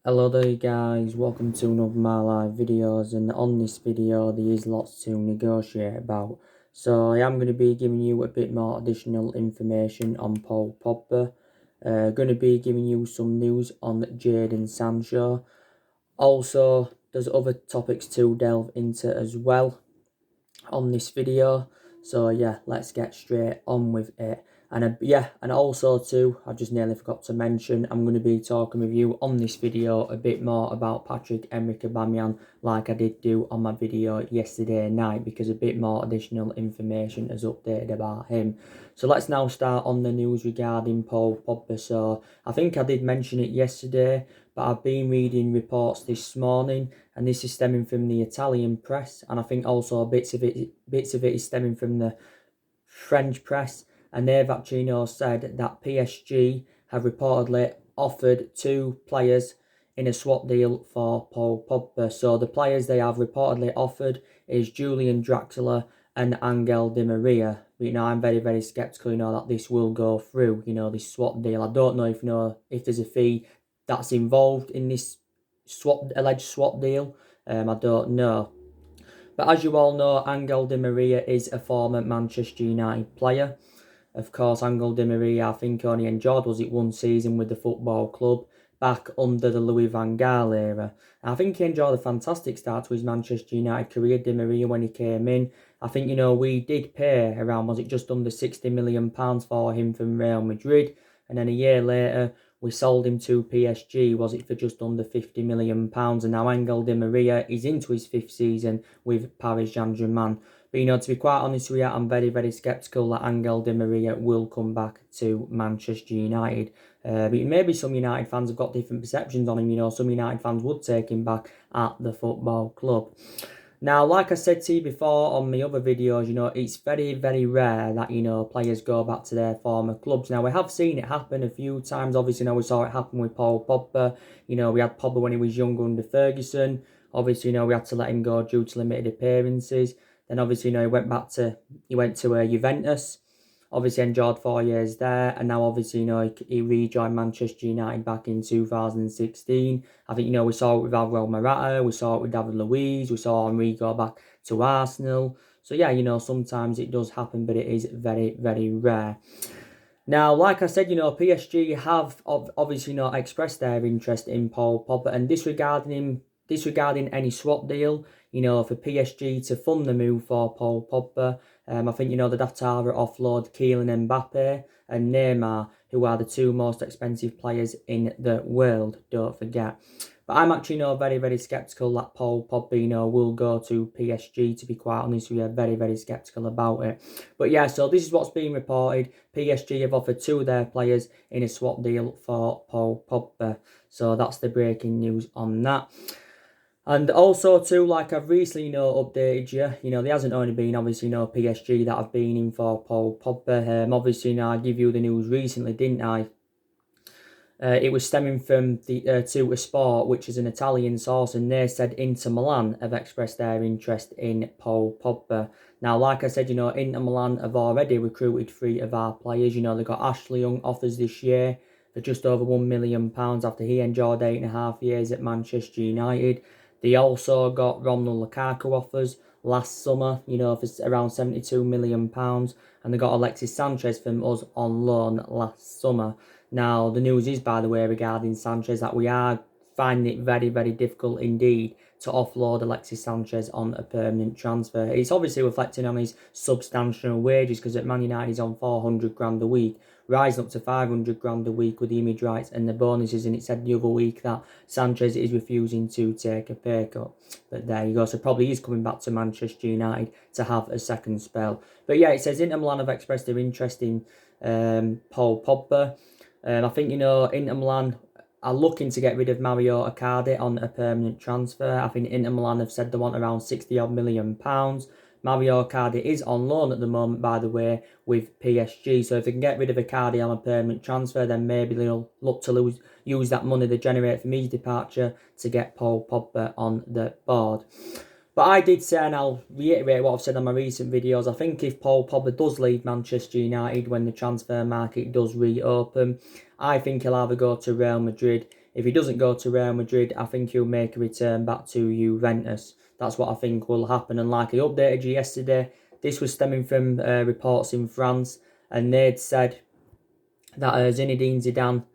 Hello there guys, welcome to another of my live videos, and on this video there is lots to negotiate about. So I am going to be giving you a bit more additional information on Pogba. Going to be giving you some news on Jadon Sancho. Also, there's other topics to delve into as well on this video. So yeah, let's get straight on with it. And also too, I just nearly forgot to mention, I'm going to be talking with you on this video a bit more about Pierre-Emerick Aubameyang, like I did do on my video yesterday night, because a bit more additional information is updated about him. So let's now start on the news regarding Paul Pogba. So I think I did mention it yesterday, but I've been reading reports this morning, and this is stemming from the Italian press, and I think also bits of it is stemming from the French press, and they've actually said that PSG have reportedly offered two players in a swap deal for Paul Pogba. So the players they have reportedly offered is Julian Draxler and Angel Di Maria. But, I'm very, very sceptical, that this will go through, this swap deal. I don't know if there's a fee that's involved in this alleged swap deal. I don't know. But as you all know, Angel Di Maria is a former Manchester United player. Of course, Angel Di Maria, I think, only enjoyed, one season with the football club back under the Louis van Gaal era. I think he enjoyed a fantastic start to his Manchester United career, Di Maria, when he came in. I think, we did pay around, was it just under £60 million for him from Real Madrid? And then a year later, we sold him to PSG, was it for just under £50 million? And now Angel Di Maria is into his fifth season with Paris Saint-Germain. But, to be quite honest with you, I'm very, very sceptical that Angel Di Maria will come back to Manchester United. But maybe some United fans have got different perceptions on him. Some United fans would take him back at the football club. Now, like I said to you before on my other videos, it's very, very rare that, players go back to their former clubs. Now, we have seen it happen a few times. Obviously, we saw it happen with Paul Pogba. We had Pogba when he was younger under Ferguson. Obviously, we had to let him go due to limited appearances. Then, obviously, he went to Juventus. Obviously, enjoyed 4 years there, and now obviously, he rejoined Manchester United back in 2016. I think, we saw it with Alvaro Morata, we saw it with David Luiz, we saw Henry go back to Arsenal. So yeah, sometimes it does happen, but it is very, very rare. Now, like I said, PSG have obviously not expressed their interest in Paul Pogba, and disregarding any swap deal, for PSG to fund the move for Paul Pogba. I think, they'd have to either offload Kylian Mbappe and Neymar, who are the two most expensive players in the world, don't forget. But I'm actually, very, very sceptical that Paul Pogba, will go to PSG, to be quite honest with you. Very, very sceptical about it. But yeah, so this is what's being reported. PSG have offered two of their players in a swap deal for Paul Pogba. So that's the breaking news on that. And also too, like I've recently, updated you, there hasn't only been, obviously, PSG that have been in for Paul Pogba. Obviously, I give you the news recently, didn't I? It was stemming from the to a Sport, which is an Italian source, and they said Inter Milan have expressed their interest in Paul Pogba. Now, like I said, Inter Milan have already recruited 3 of our players. They got Ashley Young offers this year for just over £1 million after he enjoyed 8.5 years at Manchester United. They also got Romelu Lukaku offers last summer, for around £72 million. And they got Alexis Sanchez from us on loan last summer. Now, the news is, by the way, regarding Sanchez, that we are finding it very, very difficult indeed to offload Alexis Sanchez on a permanent transfer. It's obviously reflecting on his substantial wages, because at Man United he's on 400 grand a week, rising up to 500 grand a week with the image rights and the bonuses. And it said the other week that Sanchez is refusing to take a pay cut. But there you go. So probably he's coming back to Manchester United to have a second spell. But yeah, it says Inter Milan have expressed their interest in Paul Pogba. I think, Inter Milan are looking to get rid of Mario Icardi on a permanent transfer. I think Inter Milan have said they want around £60 million. Mario Icardi is on loan at the moment, by the way, with PSG. So if they can get rid of Icardi on a permanent transfer, then maybe they'll look to use that money they generate from his departure to get Paul Pogba on the board. But I did say, and I'll reiterate what I've said on my recent videos, I think if Paul Pogba does leave Manchester United when the transfer market does reopen, I think he'll either go to Real Madrid. If he doesn't go to Real Madrid, I think he'll make a return back to Juventus. That's what I think will happen. And like I updated you yesterday, this was stemming from reports in France, and they'd said that Zinedine Zidane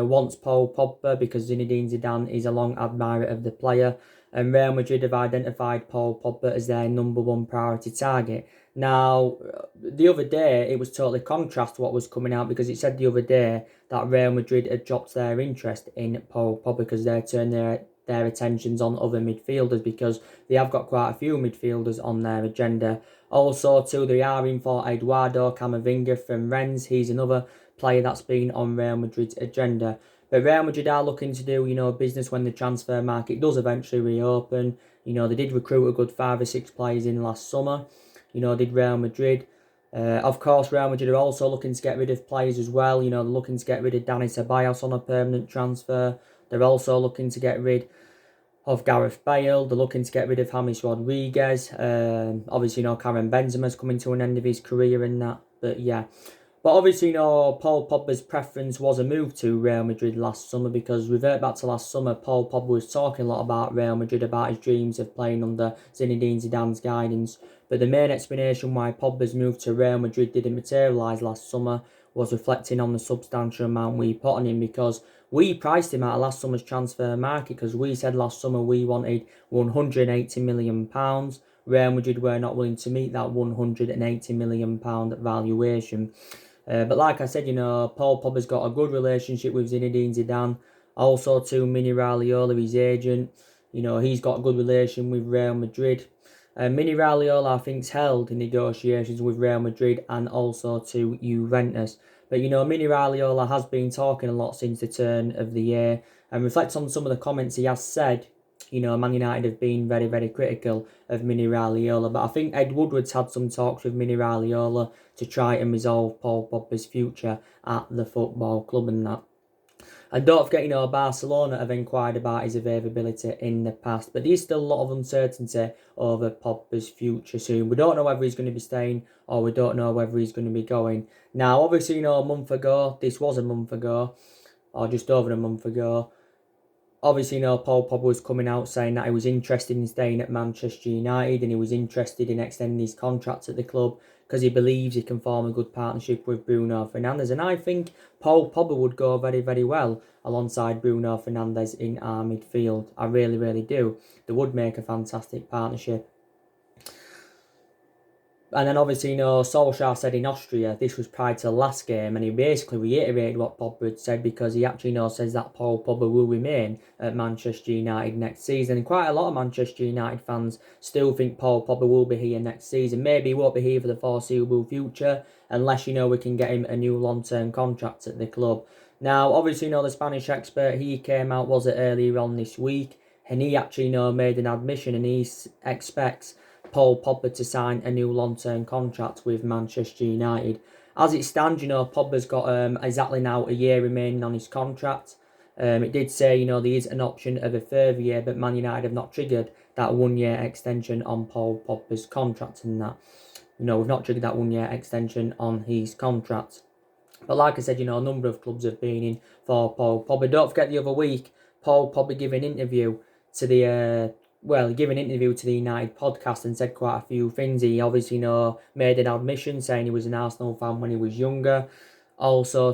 wants Paul Pogba because Zinedine Zidane is a long admirer of the player, and Real Madrid have identified Paul Pogba as their number one priority target. Now, the other day, it was totally contrast to what was coming out, because it said the other day that Real Madrid had dropped their interest in Paul Pogba because they turned their attentions on other midfielders, because they have got quite a few midfielders on their agenda. Also, too, they are in for Eduardo Camavinga from Rennes. He's another player that's been on Real Madrid's agenda. But Real Madrid are looking to do, business when the transfer market does eventually reopen. They did recruit a good 5 or 6 players in last summer. Did Real Madrid. Of course, Real Madrid are also looking to get rid of players as well. They're looking to get rid of Dani Ceballos on a permanent transfer. They're also looking to get rid of Gareth Bale. They're looking to get rid of James Rodriguez. Obviously, Karim Benzema's coming to an end of his career and that. But yeah. But obviously, Paul Pogba's preference was a move to Real Madrid last summer, because revert back to last summer, Paul Pogba was talking a lot about Real Madrid, about his dreams of playing under Zinedine Zidane's guidance. But the main explanation why Pogba's move to Real Madrid didn't materialise last summer was reflecting on the substantial amount we put on him, because we priced him out of last summer's transfer market, because we said last summer we wanted £180 million. Real Madrid were not willing to meet that £180 million valuation. But like I said, Paul Pogba's got a good relationship with Zinedine Zidane. Also, too, Mini Raiola, his agent, he's got a good relation with Real Madrid. Mini Raiola, I think's held in negotiations with Real Madrid and also to Juventus. But, Mini Raiola has been talking a lot since the turn of the year, and reflects on some of the comments he has said. Man United have been very, very critical of Mini Raiola. But I think Ed Woodward's had some talks with Mini Raiola to try and resolve Paul Pogba's future at the football club and that. And don't forget, Barcelona have inquired about his availability in the past. But there's still a lot of uncertainty over Pogba's future soon. We don't know whether he's going to be staying, or we don't know whether he's going to be going. Now, obviously, this was a month ago, or just over a month ago. Obviously, Paul Pogba was coming out saying that he was interested in staying at Manchester United, and he was interested in extending his contract at the club because he believes he can form a good partnership with Bruno Fernandes. And I think Paul Pogba would go very, very well alongside Bruno Fernandes in our midfield. I really, really do. They would make a fantastic partnership. And then obviously, Solskjaer said in Austria, this was prior to the last game, and he basically reiterated what Pogba had said, because he actually says that Paul Pogba will remain at Manchester United next season. And quite a lot of Manchester United fans still think Paul Pogba will be here next season. Maybe he won't be here for the foreseeable future, unless, we can get him a new long-term contract at the club. Now, obviously, the Spanish expert, he came out, was it earlier on this week, and he actually, made an admission, and he expects Paul Pogba to sign a new long-term contract with Manchester United. As it stands, Pogba's got exactly now a year remaining on his contract. It did say, there is an option of a further year, but Man United have not triggered that 1-year extension on Paul Pogba's contract and that. We've not triggered that 1-year extension on his contract. But like I said, a number of clubs have been in for Paul Pogba. Don't forget the other week, Paul Pogba gave an interview to the he gave an interview to the United podcast and said quite a few things. He obviously, made an admission saying he was an Arsenal fan when he was younger. Also,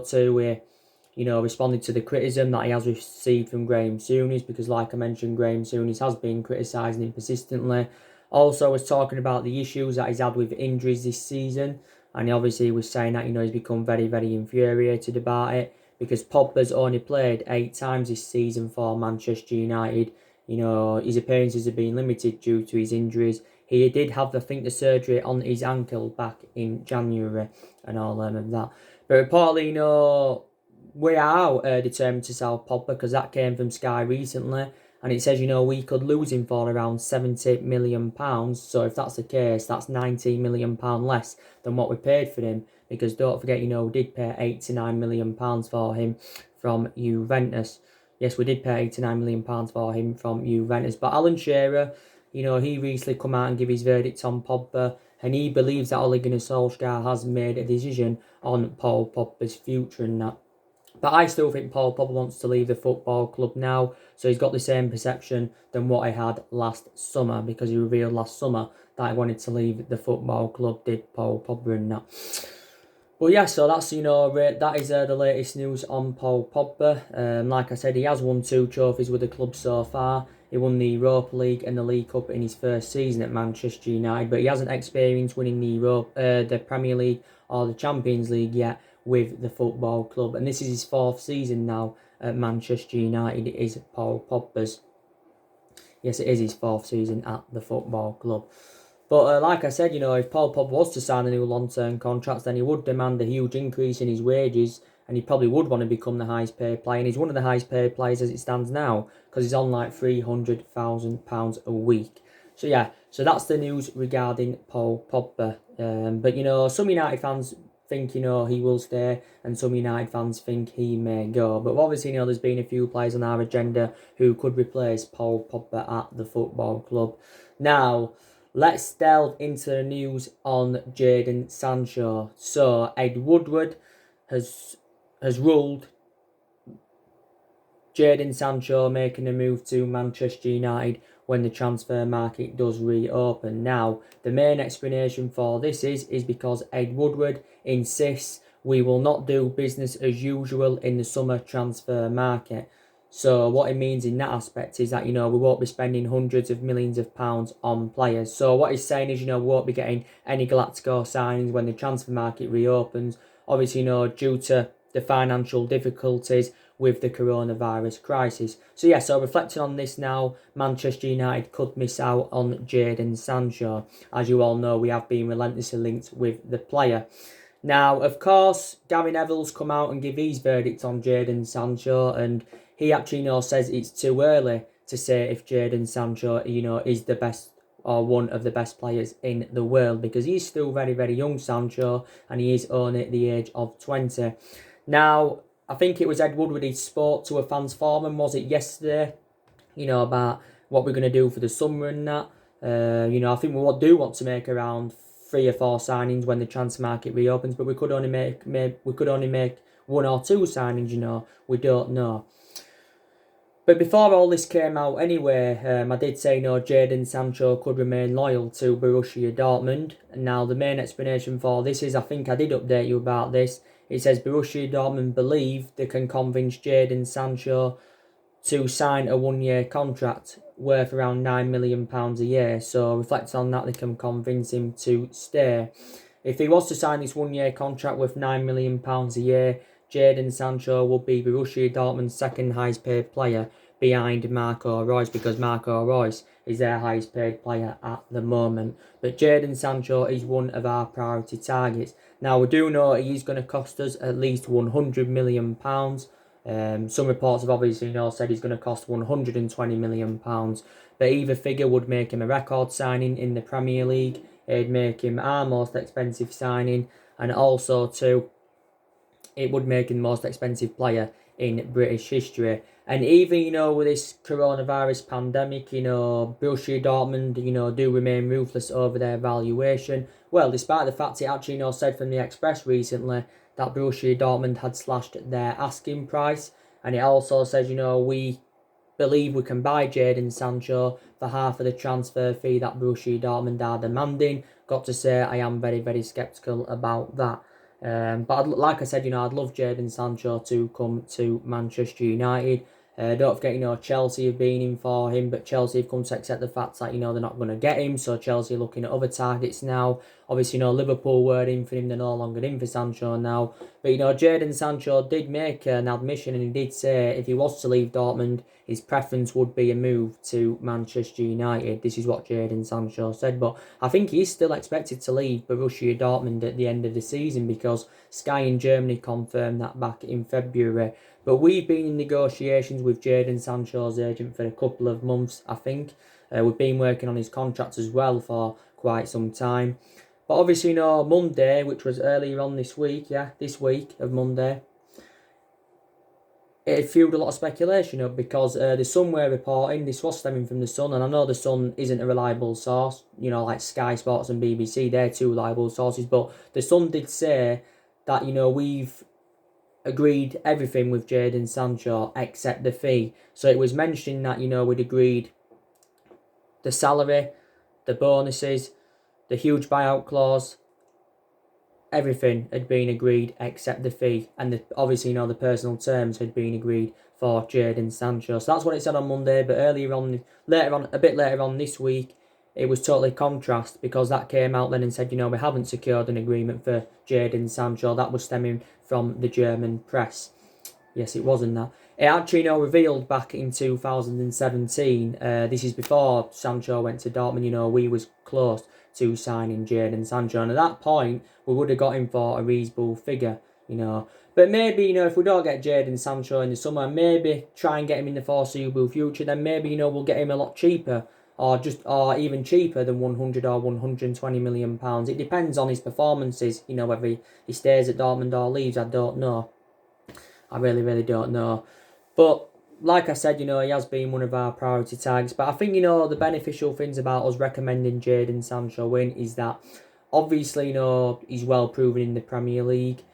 responded to the criticism that he has received from Graham Souness, because, like I mentioned, Graham Souness has been criticising him persistently. Also, was talking about the issues that he's had with injuries this season, and he obviously was saying that, he's become very, very infuriated about it, because Pogba's only played 8 times this season for Manchester United. His appearances have been limited due to his injuries. He did have, I think, the surgery on his ankle back in January and all of that. But reportedly, we are determined to sell Pogba, because that came from Sky recently. And it says, we could lose him for around £70 million. So if that's the case, that's £19 million less than what we paid for him. Because don't forget, we did pay £8 to £9 million for him from Juventus. Yes, we did pay £89 million for him from Juventus. But Alan Shearer, he recently come out and give his verdict on Pogba, and he believes that Ole Gunnar Solskjaer has made a decision on Paul Pogba's future and that. But I still think Paul Pogba wants to leave the football club now, so he's got the same perception than what I had last summer, because he revealed last summer that he wanted to leave the football club, did Paul Pogba and that. But yeah, so that's, that is the latest news on Paul Pogba. Like I said, he has won 2 trophies with the club so far. He won the Europa League and the League Cup in his first season at Manchester United, but he hasn't experienced winning the Premier League or the Champions League yet with the football club. And this is his 4th season now at Manchester United. It is Paul Pogba's. Yes, it is his 4th season at the football club. But like I said, if Paul Pogba was to sign a new long-term contract, then he would demand a huge increase in his wages, and he probably would want to become the highest paid player. And he's one of the highest paid players as it stands now, because he's on like £300,000 a week. So yeah, so that's the news regarding Paul Pogba. But some United fans think, he will stay, and some United fans think he may go. But obviously, there's been a few players on our agenda who could replace Paul Pogba at the football club. Now, let's delve into the news on Jadon Sancho. So, Ed Woodward has ruled Jadon Sancho making a move to Manchester United when the transfer market does reopen. Now, the main explanation for this is because Ed Woodward insists we will not do business as usual in the summer transfer market. So what it means in that aspect is that, we won't be spending hundreds of millions of pounds on players. So what he's saying is, we won't be getting any Galactico signings when the transfer market reopens. Obviously, due to the financial difficulties with the coronavirus crisis. So reflecting on this now, Manchester United could miss out on Jadon Sancho. As you all know, we have been relentlessly linked with the player. Now, of course, Gary Neville's come out and give his verdict on Jadon Sancho, and he actually, says it's too early to say if Jadon Sancho, is the best or one of the best players in the world, because he's still very, very young, Sancho, and he is only at the age of 20. Now, I think it was Ed Woodward he spoke to a fans forum, was it yesterday, about what we're going to do for the summer and that. I think we do want to make around 3 or 4 signings when the transfer market reopens, but we could only make 1 or 2 signings, we don't know. But before all this came out anyway, I did say, Jadon Sancho could remain loyal to Borussia Dortmund. And now the main explanation for this is, I think I did update you about this. It says Borussia Dortmund believe they can convince Jadon Sancho to sign a 1-year contract worth around £9 million a year. So reflecting on that, they can convince him to stay. If he was to sign this 1-year contract worth £9 million a year, Jadon Sancho would be Borussia Dortmund's second highest paid player behind Marco Reus, because Marco Reus is their highest paid player at the moment. But Jadon Sancho is one of our priority targets. Now, we do know he is going to cost us at least £100 million. Some reports have obviously said he's going to cost £120 million. But either figure would make him a record signing in the Premier League. It'd make him our most expensive signing. And also, too, it would make him the most expensive player in British history. And even, with this coronavirus pandemic, Borussia Dortmund, do remain ruthless over their valuation. Well, despite the fact it actually, said from the Express recently that Borussia Dortmund had slashed their asking price. And it also says, we believe we can buy Jadon Sancho for half of the transfer fee that Borussia Dortmund are demanding. Got to say, I am very, very sceptical about that. But like I said, I'd love Jadon Sancho to come to Manchester United. Don't forget, Chelsea have been in for him, but Chelsea have come to accept the fact that, they're not going to get him. So Chelsea are looking at other targets now. Obviously, Liverpool were in for him. They're no longer in for Sancho now. But, Jadon Sancho did make an admission, and he did say if he was to leave Dortmund, his preference would be a move to Manchester United. This is what Jadon Sancho said. But I think he's still expected to leave Borussia Dortmund at the end of the season, because Sky in Germany confirmed that back in February. But we've been in negotiations with Jadon Sancho's agent for a couple of months, I think. We've been working on his contract as well for quite some time. But obviously, Monday, which was earlier on this week of Monday, it fueled a lot of speculation up because the Sun were reporting, this was stemming from the Sun, and I know the Sun isn't a reliable source, you know, like Sky Sports and BBC, they're two reliable sources, but the Sun did say that, you know, we've agreed everything with Jadon Sancho except the fee. So it was mentioning that, you know, we'd agreed the salary, the bonuses, the huge buyout clause, everything had been agreed except the fee, and obviously, you know, the personal terms had been agreed for Jadon Sancho. So that's what it said on Monday. But a bit later on this week, it was totally contrast because that came out then and said, you know, we haven't secured an agreement for Jadon Sancho. That was stemming from the German press. Yes, it wasn't that. It actually, you know, revealed back in 2017. This is before Sancho went to Dortmund. You know, we was close to signing Jadon Sancho, and at that point, we would have got him for a reasonable figure. You know, but maybe, you know, if we don't get Jadon Sancho in the summer, maybe try and get him in the foreseeable future. Then maybe, you know, we'll get him a lot cheaper, or even cheaper than 100 or 120 million pounds. It depends on his performances. You know, whether he stays at Dortmund or leaves. I don't know. I really, really don't know. But like I said, you know, he has been one of our priority targets. But I think, you know, the beneficial things about us recommending Jadon Sancho in is that obviously, you know, he's well proven in the Premier League.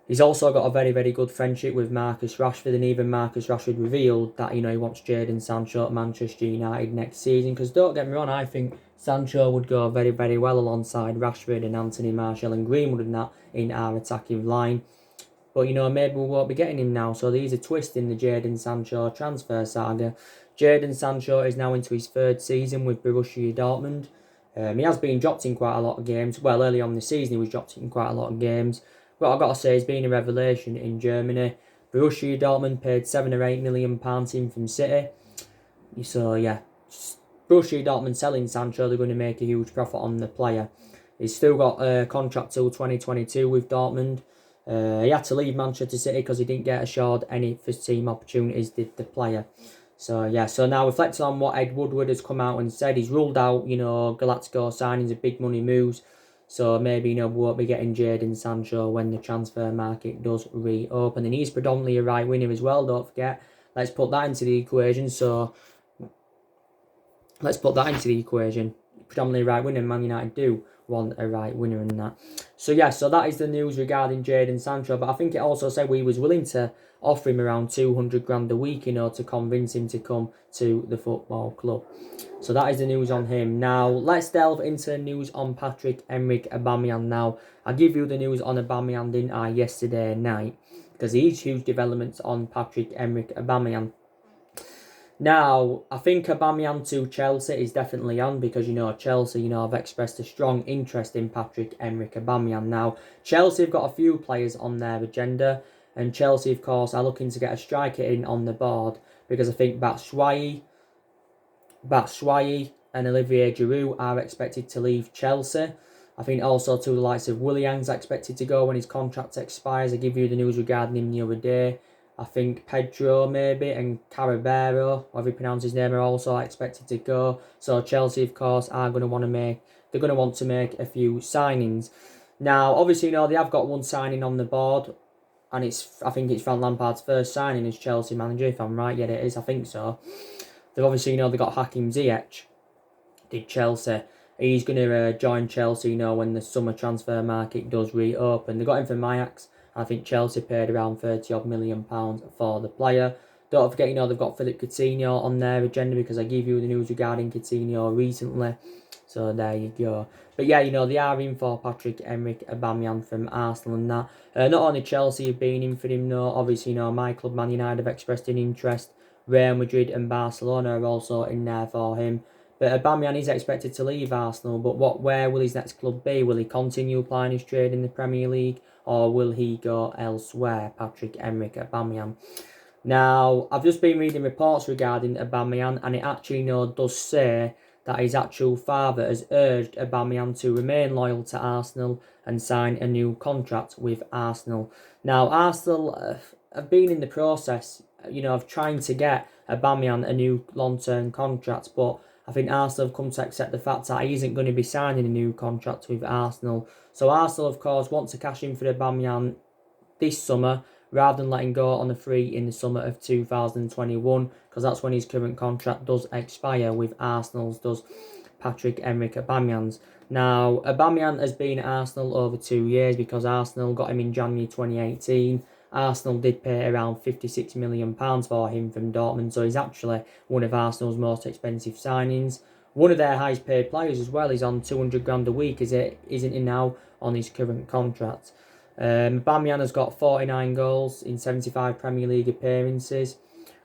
He's also got a very, very good friendship with Marcus Rashford, and even Marcus Rashford revealed that, you know, he wants Jadon Sancho at Manchester United next season. Because don't get me wrong, I think Sancho would go very, very well alongside Rashford and Anthony Martial and Greenwood and that in our attacking line. But, you know, maybe we won't be getting him now. So there's a twist in the Jadon Sancho transfer saga. Jadon Sancho is now into his third season with Borussia Dortmund. He has been dropped in quite a lot of games. Well, early on in the season, he was dropped in quite a lot of games. But I've got to say, he's been a revelation in Germany. Borussia Dortmund paid £7 or £8 million in from City. So, yeah, Borussia Dortmund selling Sancho, they're going to make a huge profit on the player. He's still got a contract till 2022 with Dortmund. He had to leave Manchester City because he didn't get assured any first team opportunities, did the player. So, yeah, so now reflecting on what Ed Woodward has come out and said, he's ruled out, you know, Galactico signings of big money moves. So maybe, you know, we won't be getting Jadon Sancho when the transfer market does reopen. And he's predominantly a right winger as well, don't forget. Let's put that into the equation. Predominantly right winger, Man United do want a right winner in that. So yeah, so that is the news regarding Jadon Sancho. But I think it also said we was willing to offer him around 200 grand a week, you know, to convince him to come to the football club. So that is the news on him. Now, let's delve into the news on Pierre-Emerick Aubameyang now. I give you the news on Aubameyang, didn't I, yesterday night? Because there is huge developments on Pierre-Emerick Aubameyang. Now, I think Aubameyang to Chelsea is definitely on because, you know, Chelsea, you know, have expressed a strong interest in Pierre-Emerick Aubameyang. Now, Chelsea have got a few players on their agenda, and Chelsea, of course, are looking to get a striker in on the board because I think Batshuayi and Olivier Giroud are expected to leave Chelsea. I think also to the likes of Willian's expected to go when his contract expires. I give you the news regarding him the other day. I think Pedro maybe and Carabero, however you pronounce his name, are also expected to go. So Chelsea, of course, are going to want to make a few signings. Now, obviously, you know, they have got one signing on the board, and I think it's Frank Lampard's first signing as Chelsea manager, if I'm right. Yeah, it is. I think so. They've obviously, you know, they got Hakim Ziyech. Did Chelsea? He's going to join Chelsea, you know, when the summer transfer market does reopen. They got him from Ajax. I think Chelsea paid around £30 million for the player. Don't forget, you know, they've got Philippe Coutinho on their agenda because I gave you the news regarding Coutinho recently. So there you go. But yeah, you know, they are in for Pierre-Emerick Aubameyang from Arsenal and that. Not only Chelsea have been in for him, no. Obviously, you know, my club, Man United, have expressed an interest. Real Madrid and Barcelona are also in there for him. But Aubameyang is expected to leave Arsenal, but where will his next club be? Will he continue applying his trade in the Premier League, or will he go elsewhere? Pierre-Emerick Aubameyang. Now, I've just been reading reports regarding Aubameyang, and it actually, you know, does say that his actual father has urged Aubameyang to remain loyal to Arsenal and sign a new contract with Arsenal. Now, Arsenal have been in the process, you know, of trying to get Aubameyang a new long-term contract, but I think Arsenal have come to accept the fact that he isn't going to be signing a new contract with Arsenal. So Arsenal, of course, want to cash in for Aubameyang this summer, rather than letting go on a free in the summer of 2021, because that's when his current contract does expire with Arsenal's does Pierre-Emerick Aubameyang's. Now, Aubameyang has been at Arsenal over 2 years because Arsenal got him in January 2018. Arsenal did pay around £56 million for him from Dortmund, so he's actually one of Arsenal's most expensive signings. One of their highest paid players as well. He's on 200 grand a week, isn't he now, on his current contract. Aubameyang has got 49 goals in 75 Premier League appearances.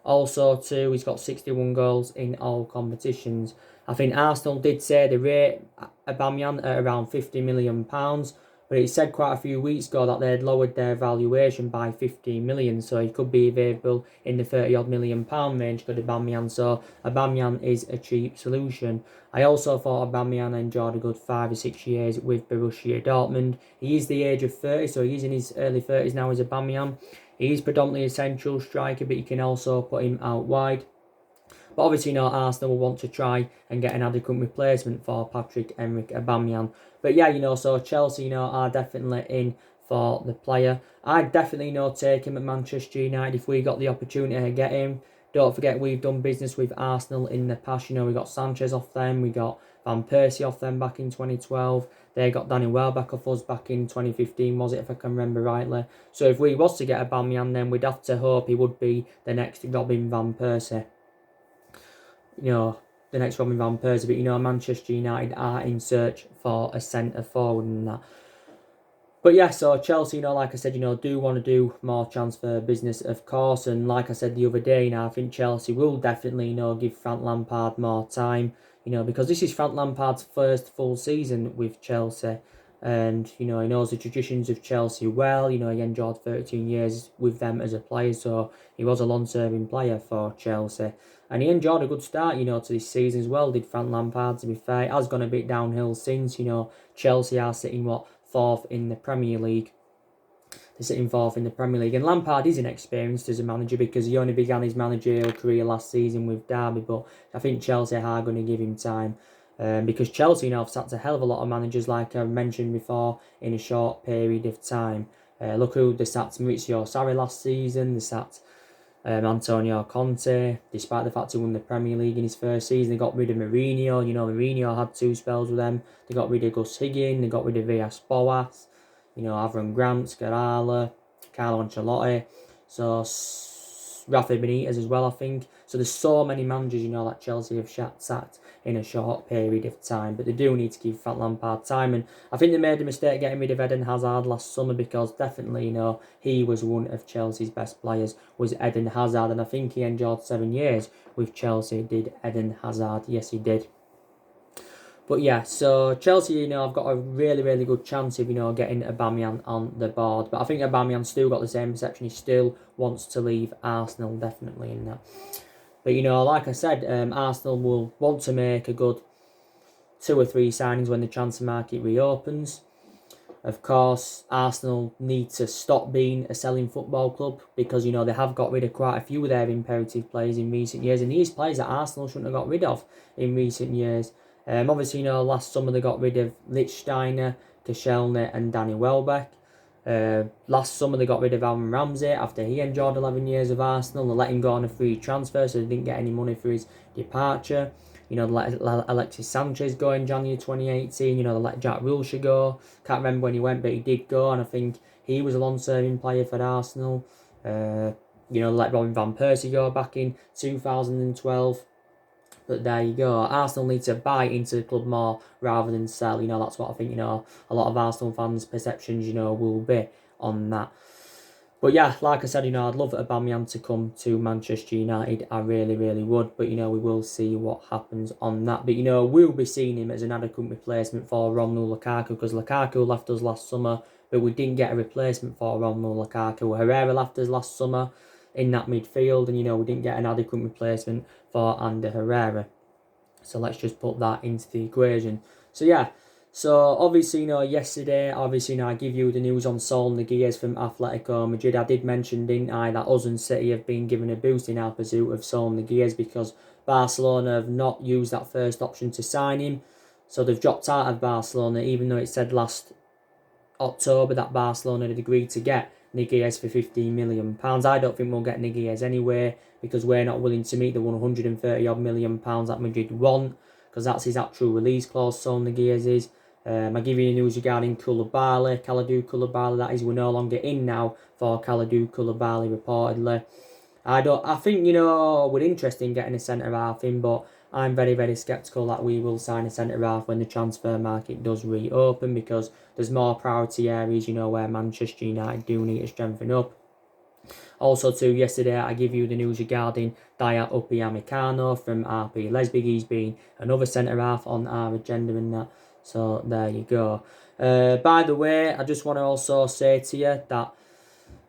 Also, too, he's got 61 goals in all competitions. I think Arsenal did say they rate Aubameyang at around £50 million, but it said quite a few weeks ago that they had lowered their valuation by 15 million, so he could be available in the 30-odd million pound range for Aubameyang, so Aubameyang is a cheap solution. I also thought Aubameyang enjoyed a good 5 or 6 years with Borussia Dortmund. He is the age of 30, so he's in his early 30s now as Aubameyang. He is predominantly a central striker, but you can also put him out wide. But obviously, Arsenal will want to try and get an adequate replacement for Pierre-Emerick Aubameyang. But yeah, so Chelsea, are definitely in for the player. I'd definitely, take him at Manchester United if we got the opportunity to get him. Don't forget, we've done business with Arsenal in the past. We got Sanchez off them. We got Van Persie off them back in 2012. They got Danny Welbeck off us back in 2015, was it, if I can remember rightly. So if we was to get Aubameyang, then we'd have to hope he would be the next Robin Van Persie. The next Robin Van Persie, but Manchester United are in search for a centre forward and that. But yeah, so Chelsea, like I said, do want to do more transfer business, of course. And like I said the other day, I think Chelsea will definitely, give Frank Lampard more time, because this is Frank Lampard's first full season with Chelsea. And, he knows the traditions of Chelsea well. He enjoyed 13 years with them as a player, so he was a long-serving player for Chelsea. And he enjoyed a good start, to this season as well, did Frank Lampard, to be fair. It has gone a bit downhill since, Chelsea are sitting, fourth in the Premier League. They're sitting fourth in the Premier League. And Lampard is inexperienced as a manager because he only began his managerial career last season with Derby, but I think Chelsea are going to give him time. Because Chelsea have sacked a hell of a lot of managers, like I mentioned before, in a short period of time. Look who they sacked: Maurizio Sarri last season. They sacked Antonio Conte, despite the fact he won the Premier League in his first season. They got rid of Mourinho. Mourinho had 2 spells with them. They got rid of Gus Higgins. They got rid of Villas-Boas. Avram Grant, Scarala, Carlo Ancelotti. So Rafa Benitez as well, I think. So there's so many managers, that Chelsea have sacked in a short period of time. But they do need to give Frank Lampard time. And I think they made a mistake getting rid of Eden Hazard last summer because definitely, he was one of Chelsea's best players, was Eden Hazard. And I think he enjoyed 7 years with Chelsea, did Eden Hazard. Yes, he did. But yeah, so Chelsea, I've got a really, really good chance of, getting Aubameyang on the board. But I think Aubameyang's still got the same perception. He still wants to leave Arsenal, definitely in that. But, like I said, Arsenal will want to make a good 2 or 3 signings when the transfer market reopens. Of course, Arsenal need to stop being a selling football club because, they have got rid of quite a few of their imperative players in recent years. And these players that Arsenal shouldn't have got rid of in recent years. Obviously, last summer they got rid of Lichtsteiner, Koscielny and Danny Welbeck. Last summer they got rid of Aaron Ramsey after he enjoyed 11 years of Arsenal. They let him go on a free transfer, so they didn't get any money for his departure. They let Alexis Sanchez go in January 2018. They let Jack Wilshere go. Can't remember when he went, but he did go, and I think he was a long-serving player for Arsenal. They let Robin Van Persie go back in 2012. But there you go. Arsenal need to buy into the club more rather than sell. That's what I think, a lot of Arsenal fans' perceptions, will be on that. But yeah, like I said, I'd love Aubameyang to come to Manchester United. I really, really would. But, we will see what happens on that. But, we'll be seeing him as an adequate replacement for Romelu Lukaku because Lukaku left us last summer, but we didn't get a replacement for Romelu Lukaku. Herrera left us last summer in that midfield, and, we didn't get an adequate replacement for Ander Herrera. So let's just put that into the equation. So yeah, so obviously, yesterday, I give you the news on Saul Niguez from Atletico Madrid. I did mention, didn't I, that us and City have been given a boost in our pursuit of Saul Niguez because Barcelona have not used that first option to sign him. So they've dropped out of Barcelona, even though it said last October that Barcelona had agreed to get Niguez for £15 million. I don't think we'll get Niguez anyway, because we're not willing to meet the 130 odd million pounds that Madrid want, because that's his actual release clause, so Niguez is. I give you the news regarding Kalidou Koulibaly, that is, we're no longer in now for Kalidou Koulibaly reportedly. I think, we're interested in getting a centre-half in, but I'm very, very sceptical that we will sign a centre-half when the transfer market does reopen, because there's more priority areas, where Manchester United do need to strengthen up. Also, too, yesterday I give you the news regarding Dayot Upamecano from RB Leipzig. He's been another centre-half on our agenda and that. So, there you go. By the way, I just want to also say to you that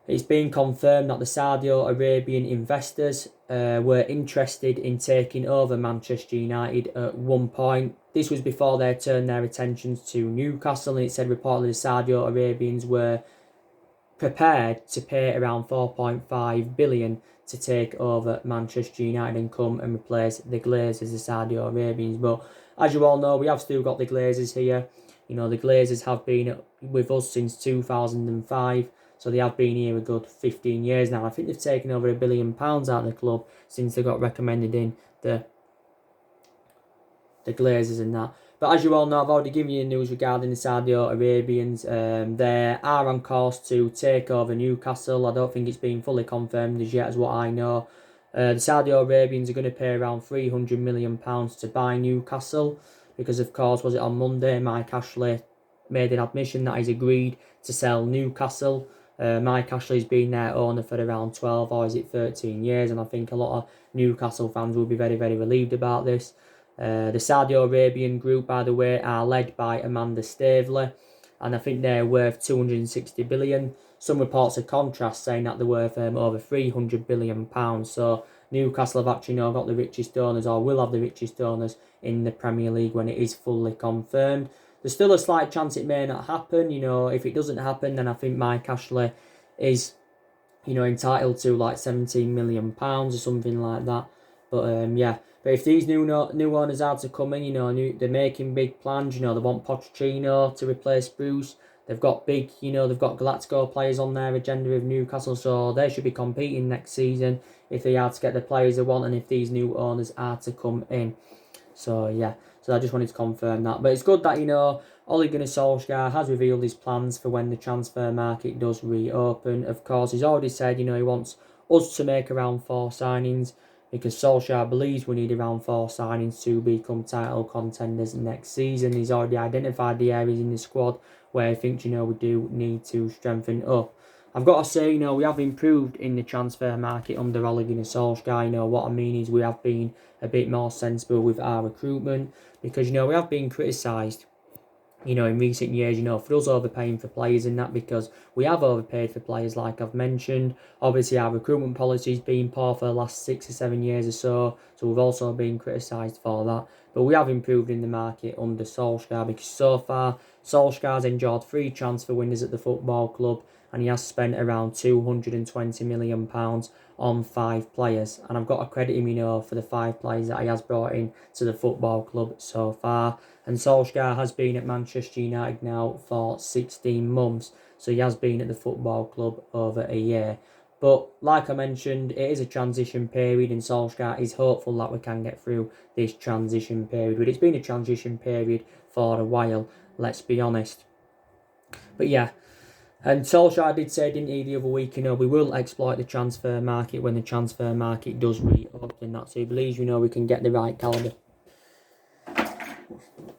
it's been confirmed that the Saudi Arabian investors were interested in taking over Manchester United at one point. This was before they turned their attentions to Newcastle, and it said reportedly the Saudi Arabians were prepared to pay around 4.5 billion to take over Manchester United and come and replace the Glazers, the Saudi Arabians. But as you all know, we have still got the Glazers here. The Glazers have been with us since 2005. So they have been here a good 15 years now. I think they've taken over £1 billion out of the club since they got recommended in the Glazers and that. But as you all know, I've already given you the news regarding the Saudi Arabians. They are on course to take over Newcastle. I don't think it's been fully confirmed as yet, as what I know. The Saudi Arabians are going to pay around £300 million to buy Newcastle, because, of course, was it on Monday, Mike Ashley made an admission that he's agreed to sell Newcastle. Mike Ashley's been their owner for around 12 or is it 13 years, and I think a lot of Newcastle fans will be very, very relieved about this. The Saudi Arabian group, by the way, are led by Amanda Staveley, and I think they're worth 260 billion. Some reports of contrast saying that they're worth over 300 billion pounds. So Newcastle have actually now got the richest owners, or will have the richest owners in the Premier League when it is fully confirmed. There's still a slight chance it may not happen. If it doesn't happen, then I think Mike Ashley is, entitled to like £17 million or something like that. But yeah. But if these new owners are to come in, they're making big plans. They want Pochettino to replace Bruce. They've got they've got Galactico players on their agenda with Newcastle, so they should be competing next season if they are to get the players they want and if these new owners are to come in. So yeah, so I just wanted to confirm that. But it's good that, Ole Gunnar Solskjaer has revealed his plans for when the transfer market does reopen. Of course, he's already said, he wants us to make around 4 signings, because Solskjaer believes we need around 4 signings to become title contenders next season. He's already identified the areas in the squad where he thinks, we do need to strengthen up. I've got to say, we have improved in the transfer market under Ole Gunnar Solskjaer. What I mean is we have been a bit more sensible with our recruitment, because, we have been criticised, in recent years, for us overpaying for players and that, because we have overpaid for players like I've mentioned. Obviously, our recruitment policy's been poor for the last 6 or 7 years or so we've also been criticised for that. But we have improved in the market under Solskjaer, because so far, Solskjaer's enjoyed 3 transfer windows at the football club, and he has spent around £220 million on 5 players. And I've got to credit him, for the 5 players that he has brought in to the football club so far. And Solskjaer has been at Manchester United now for 16 months. So he has been at the football club over a year. But like I mentioned, it is a transition period, and Solskjaer is hopeful that we can get through this transition period. But it's been a transition period for a while, let's be honest. But yeah. And Solskjaer did say, didn't he, the other week, we will exploit the transfer market when the transfer market does reopen. That, so he believes, we can get the right calibre.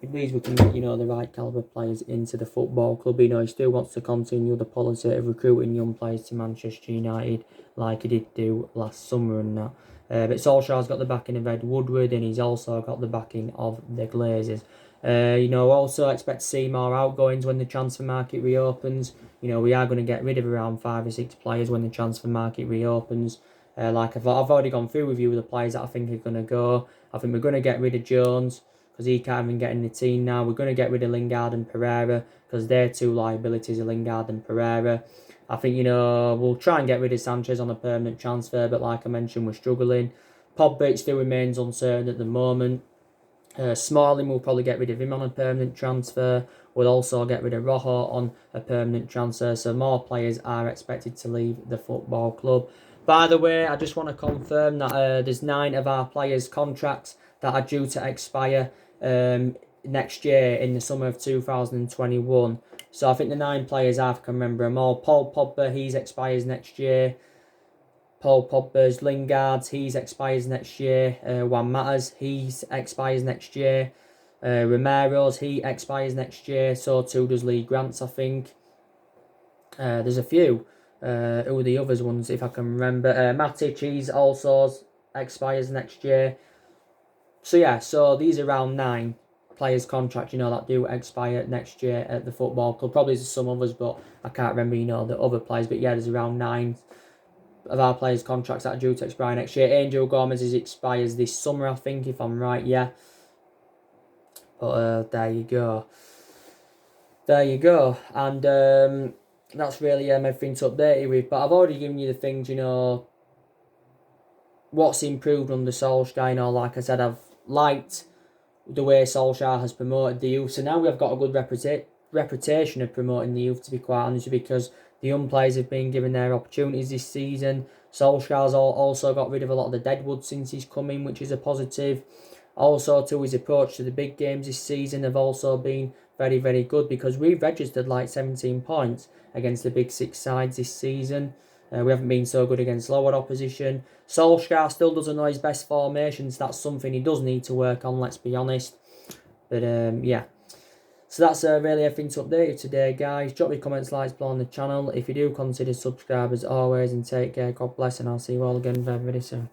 He believes we can get, the right calibre players into the football club. He still wants to continue the policy of recruiting young players to Manchester United like he did do last summer and that. But Solskjaer's got the backing of Ed Woodward, and he's also got the backing of the Glazers. Also expect to see more outgoings when the transfer market reopens. We are going to get rid of around 5 or 6 players when the transfer market reopens. Like I've already gone through with you the players that I think are going to go. I think we're going to get rid of Jones, because he can't even get in the team now. We're going to get rid of Lingard and Pereira, because they're 2 liabilities of Lingard and Pereira. I think, we'll try and get rid of Sanchez on a permanent transfer, but like I mentioned, we're struggling. Pogba still remains uncertain at the moment. Smalling will probably get rid of him on a permanent transfer. We'll also get rid of Rojo on a permanent transfer. So more players are expected to leave the football club. By the way, I just want to confirm that there's 9 of our players' contracts that are due to expire next year in the summer of 2021. So I think the 9 players, I can remember them all. Paul Pogba, he's expires next year. Paul Pogba's, Lingard's, he's expires next year. Juan Mata's, he's expires next year. Romero's, he expires next year. So too does Lee Grant's, I think. There's a few. Who are the others ones, if I can remember? Matic, he's also expires next year. So yeah, so these are around 9 players' contracts, that do expire next year at the football club. Probably there's some others, but I can't remember, the other players. But yeah, there's around 9 of our players' contracts that are due to expire next year. Angel Gomez's expires this summer, I think, if I'm right, yeah. But there you go. There you go. And that's really everything to update you with. But I've already given you the things, what's improved under Solskjaer. Like I said, I've liked the way Solskjaer has promoted the youth. So now we've got a good reputation of promoting the youth, to be quite honest, because the young players have been given their opportunities this season. Solskjaer's also got rid of a lot of the deadwood since he's come in, which is a positive. Also, too, his approach to the big games this season have also been very, very good, because we've registered like 17 points against the big 6 sides this season. We haven't been so good against lower opposition. Solskjaer still doesn't know his best formations. That's something he does need to work on, let's be honest. But yeah. So that's really everything to update you today, guys. Drop your comments, likes below on the channel. If you do, consider subscribe as always, and take care. God bless, and I'll see you all again very, very soon.